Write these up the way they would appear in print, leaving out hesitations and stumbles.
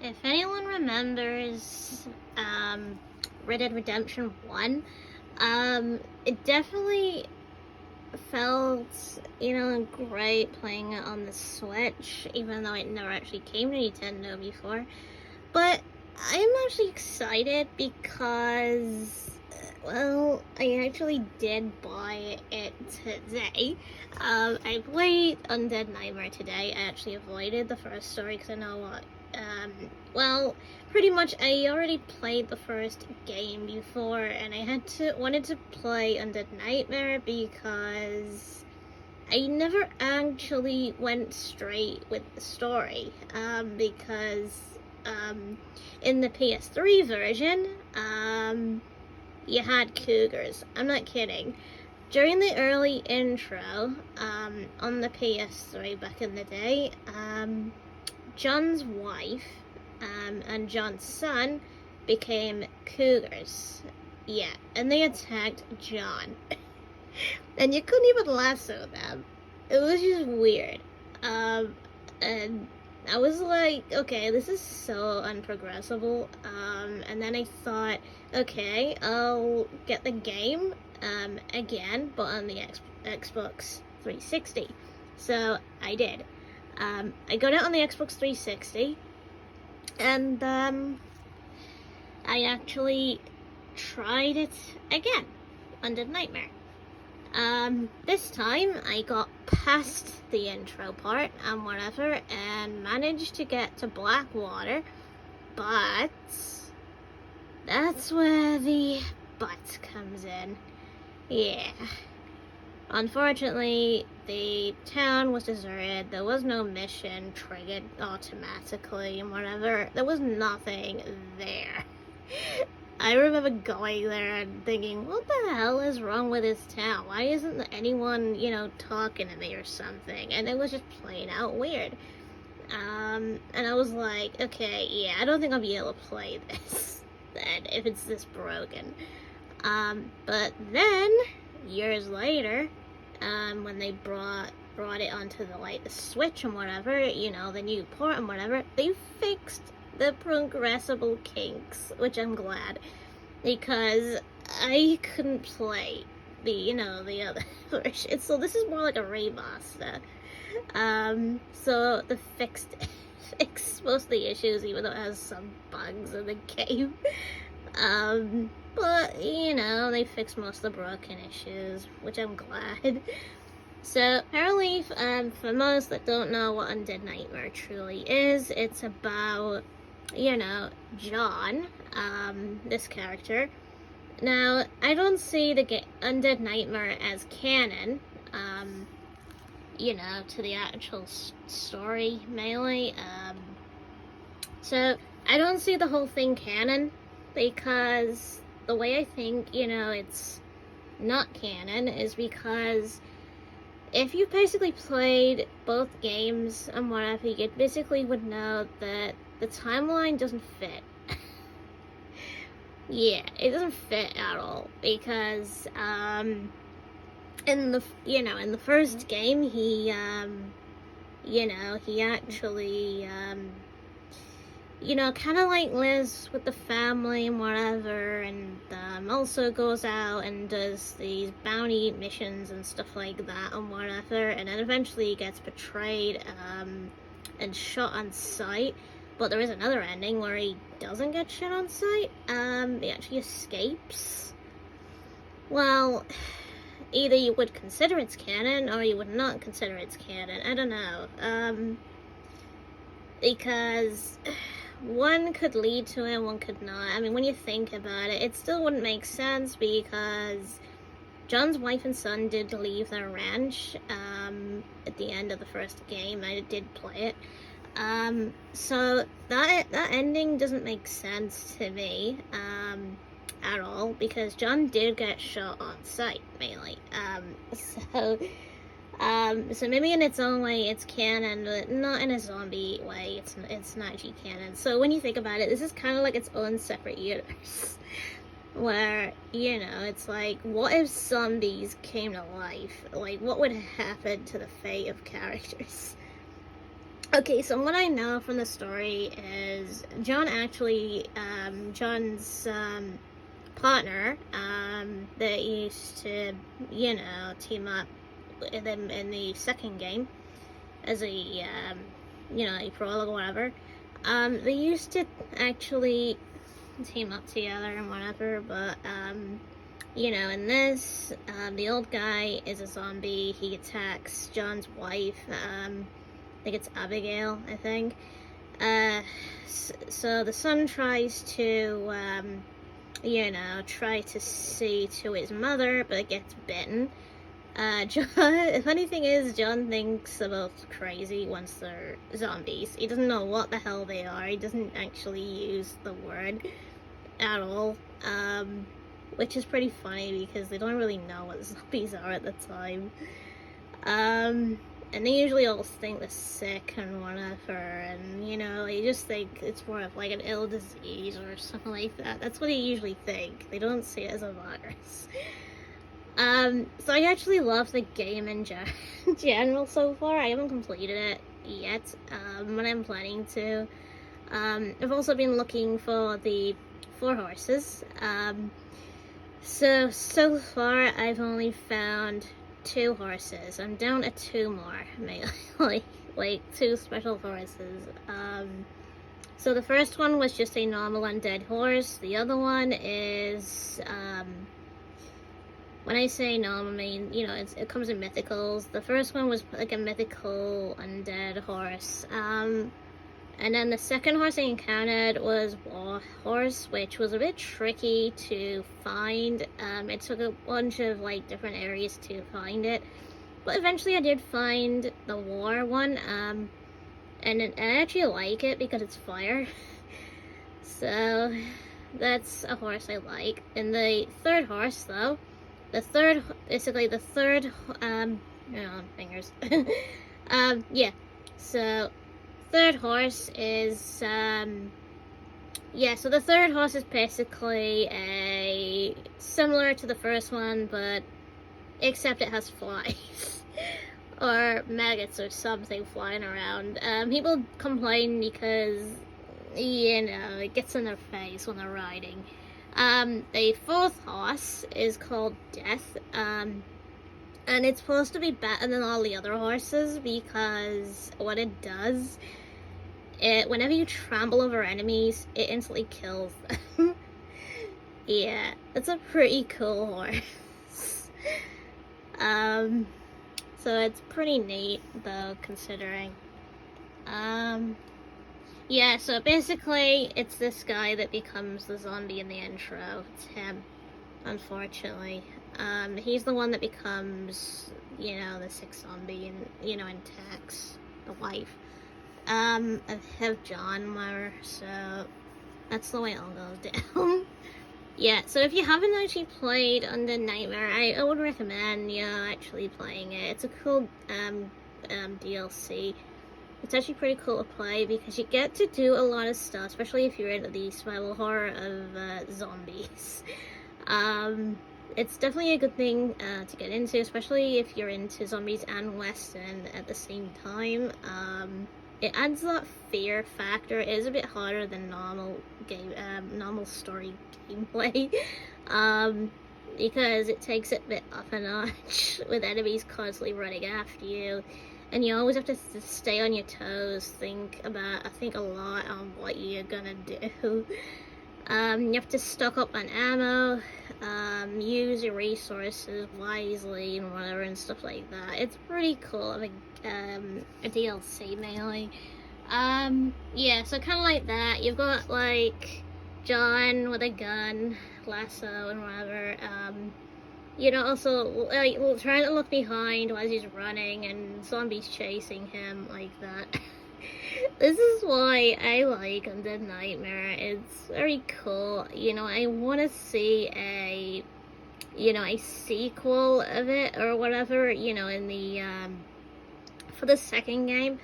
if anyone remembers Red Dead Redemption 1, it definitely felt, great playing it on the Switch, even though it never actually came to Nintendo before. But I'm actually excited because, well, I actually did buy it today. I played Undead Nightmare today. I actually avoided the first story because I know what, pretty much I already played the first game before, and I wanted to play Undead Nightmare because I never actually went straight with the story, because in the PS3 version, you had cougars. I'm not kidding. During the early intro, on the PS3 back in the day, John's wife, and John's son became cougars. Yeah, and they attacked John. And you couldn't even lasso them. It was just weird. And I was like, okay, this is so unprogressible. And then I thought, okay, I'll get the game, again, but on the Xbox 360. So I did. I got it on the Xbox 360, and I actually tried it again, Undead Nightmare. This time I got past the intro part and whatever, and managed to get to Blackwater, but that's where the but comes in. Yeah. Unfortunately, the town was deserted. There was no mission triggered automatically and whatever. There was nothing there. I remember going there and thinking, what the hell is wrong with this town? Why isn't anyone, talking to me or something? And it was just plain out weird. And I was like, okay, yeah, I don't think I'll be able to play this then if it's this broken. But then years later, when they brought it onto the Switch and whatever, the new port and whatever, they fixed the progressible kinks, which I'm glad, because I couldn't play the other version. So this is more like a remaster. So the fixed most of the issues, even though it has some bugs in the game. But, they fixed most of the broken issues, which I'm glad. So, apparently, for most that don't know what Undead Nightmare truly is, it's about, John, this character. Now, I don't see the Undead Nightmare as canon, to the actual story, mainly. So, I don't see the whole thing canon, because the way I think, it's not canon is because if you basically played both games and whatever, you basically would know that the timeline doesn't fit. Yeah, it doesn't fit at all, because in the first game he actually kind of lives with the family and whatever, and also goes out and does these bounty missions and stuff like that and whatever, and then eventually he gets betrayed and shot on sight. But there is another ending where he doesn't get shot on sight. He actually escapes. Well, either you would consider it's canon or you would not consider it's canon. I don't know. Because one could lead to it, one could not. I mean, when you think about it, it still wouldn't make sense, because John's wife and son did leave their ranch at the end of the first game. I did play it. So that ending doesn't make sense to me at all, because John did get shot on sight, mainly. So maybe in its own way it's canon, but not in a zombie way. It's not actually canon. So when you think about it, this is kind of like its own separate universe, where, it's like, what if zombies came to life? Like, what would happen to the fate of characters? Okay, so what I know from the story is John actually, John's partner, that used to, team up with him in the second game as a prologue or whatever. They used to actually team up together and whatever, but, in this, the old guy is a zombie. He attacks John's wife. I think it's Abigail, I think. So the son tries to, try to see to his mother, but gets bitten. John, the funny thing is, John thinks they're both crazy once they're zombies. He doesn't know what the hell they are. He doesn't actually use the word at all, which is pretty funny because they don't really know what zombies are at the time. And they usually all think they're sick and whatever, and they just think it's more of like an ill disease or something like that. That's what they usually think. They don't see it as a virus. So I actually love the game in general so far. I haven't completed it yet, but I'm planning to. I've also been looking for the 4 horses. So far I've only found 2 horses. I'm down to 2 more, like 2 special horses. So the first one was just a normal undead horse. The other one is, when I say normal, I mean, it comes in mythicals. The first one was like a mythical undead horse. And then the second horse I encountered was War Horse, which was a bit tricky to find. It took a bunch of different areas to find it, but eventually I did find the War one. And I actually like it because it's fire. So that's a horse I like. And the third horse, though, basically the third, fingers. Yeah. So third horse is, so the third horse is basically similar to the first one, but except it has flies. Or maggots or something flying around. People complain because, it gets in their face when they're riding. The fourth horse is called Death, and it's supposed to be better than all the other horses because what it does, whenever you trample over enemies, it instantly kills them. Yeah, it's a pretty cool horse. So it's pretty neat, though, considering. Yeah, so basically, it's this guy that becomes the zombie in the intro. It's him, unfortunately. He's the one that becomes, the 6th zombie and, attacks the wife. Of John more, so that's the way it all goes down. Yeah, so if you haven't actually played Undead Nightmare, I would recommend, actually playing it. It's a cool, DLC. It's actually pretty cool to play because you get to do a lot of stuff, especially if you're into the survival horror of, zombies. It's definitely a good thing, to get into, especially if you're into zombies and Western at the same time. It adds that fear factor. It is a bit harder than normal story gameplay, because it takes it a bit up a notch with enemies constantly running after you, and you always have to stay on your toes, think a lot on what you're gonna do. You have to stock up on ammo, use your resources wisely and whatever and stuff like that. It's pretty cool. I mean, a DLC mainly. Yeah, so kind of like that. You've got John with a gun, lasso and whatever. Also trying to look behind while he's running and zombies chasing him like that. This is why I like Undead Nightmare. It's very cool. I want to see a sequel of it or whatever, in the, for the second game.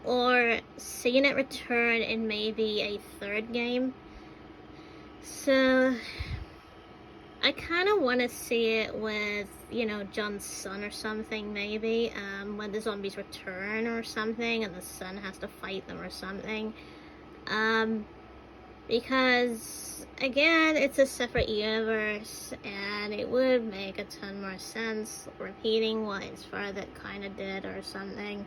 Or seeing it return in maybe a third game. So I kind of want to see it with you know, John's son or something, maybe, when the zombies return or something, and the son has to fight them or something. Because, again, it's a separate universe, and it would make a ton more sense repeating what his father kind of did or something.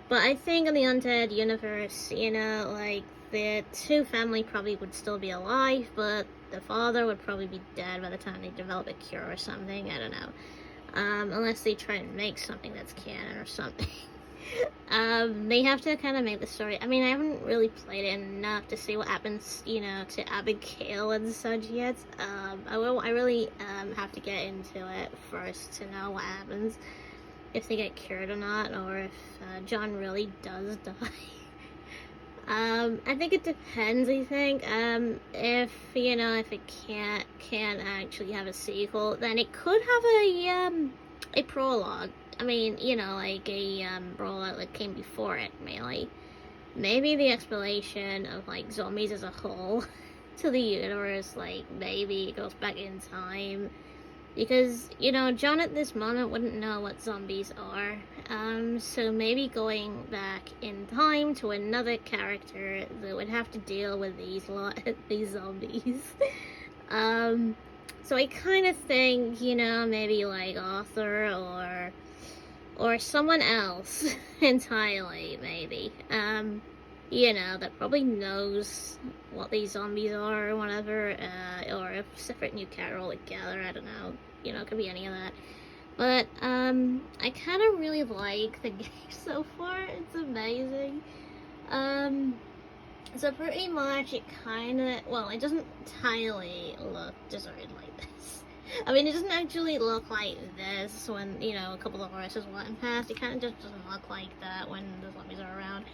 But I think in the undead universe, you know, like, the two family probably would still be alive, but the father would probably be dead by the time they develop a cure or something. I don't know. Unless they try and make something that's canon or something. They have to kind of make the story. I mean, I haven't really played it enough to see what happens, you know, to Abigail and such yet. I really have to get into it first to know what happens, if they get cured or not, or if John really does die. I think it depends, I think. If, you know, if it can't actually have a sequel, then it could have a prologue. I mean, you know, like a prologue that came before it, mainly. Maybe the explanation of, like, zombies as a whole to the universe, like, maybe it goes back in time. Because, you know, John at this moment wouldn't know what zombies are. So maybe going back in time to another character that would have to deal with these zombies. So I kind of think, you know, maybe like Arthur or someone else entirely, maybe. You know, that probably knows what these zombies are or whatever, or a separate new character altogether, I don't know. You know, it could be any of that. But, I kind of really like the game so far. It's amazing. So pretty much it kind of, well, it doesn't entirely look deserted like this. I mean, it doesn't actually look like this when, you know, a couple of horses walking past. It kind of just doesn't look like that when the zombies are around.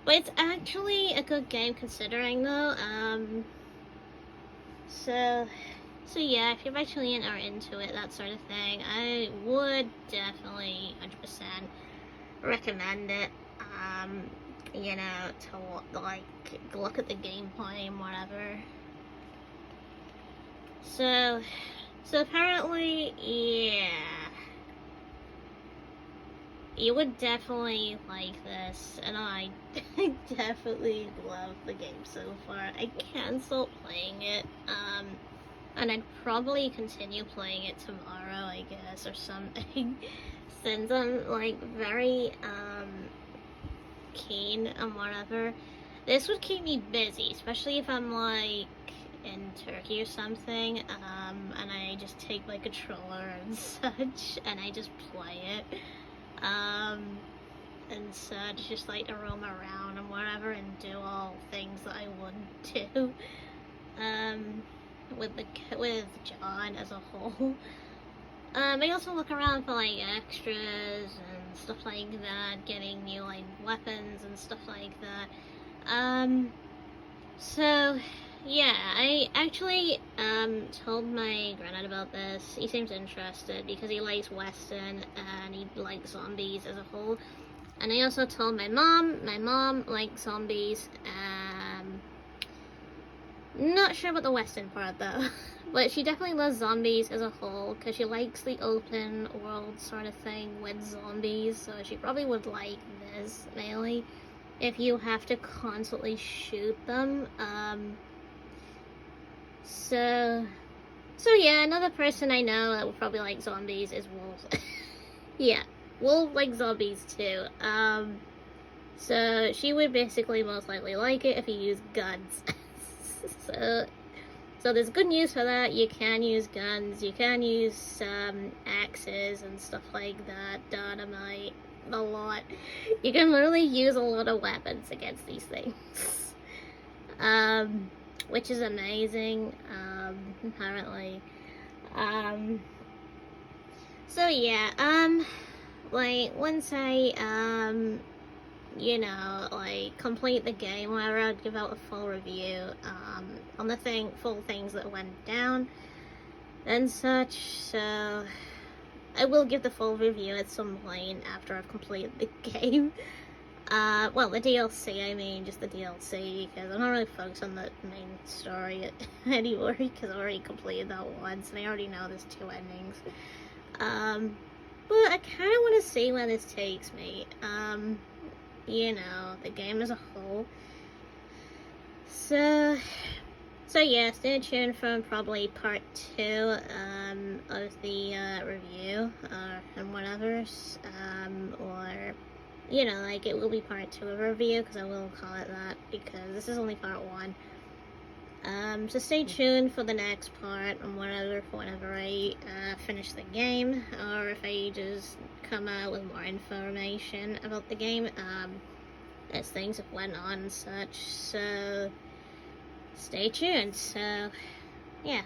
But it's actually a good game considering, though. So yeah, if you're actually are into it, that sort of thing, I would definitely 100% recommend it. You know, to like look at the gameplay and whatever. So apparently, yeah, you would definitely like this, and I definitely love the game so far. I can't stop playing it, and I'd probably continue playing it tomorrow, I guess, or something, since I'm, like, very, keen on whatever. This would keep me busy, especially if I'm, like, in Turkey or something, and I just take my controller and such, and I just play it, and such, just, like, to roam around and whatever, and do all things that I would do, with John as a whole. I also look around for, like, extras and stuff like that, getting new, like, weapons and stuff like that. So, yeah, I actually, told my granddad about this. He seems interested because he likes Western and he likes zombies as a whole. And I also told my mom likes zombies. Not sure about the Western part though, but she definitely loves zombies as a whole because she likes the open world sort of thing with zombies, so she probably would like this mainly if you have to constantly shoot them. So yeah, another person I know that would probably like zombies is Wolf. Yeah, Wolf likes zombies too. So she would basically most likely like it if you use guns. So there's good news for that. You can use guns, you can use axes and stuff like that, dynamite, a lot. You can literally use a lot of weapons against these things. Which is amazing, apparently. So yeah, like, once I, you know, like, complete the game, whenever I'd give out a full review, on the full things that went down, and such, so I will give the full review at some point after I've completed the game. Well, the DLC, I mean, just the DLC, because I'm not really focused on the main story anymore, because I already completed that once, and I already know there's 2 endings. But I kind of want to see where this takes me. You know, the game as a whole. So yeah, stay tuned for probably part 2 of the review and whatever, or you know, like it will be part 2 of a review because I will call it that because this is only part 1. So stay tuned for the next part and whatever for whenever I finish the game, or if I just come out with more information about the game as things have went on and such. So stay tuned. So yeah.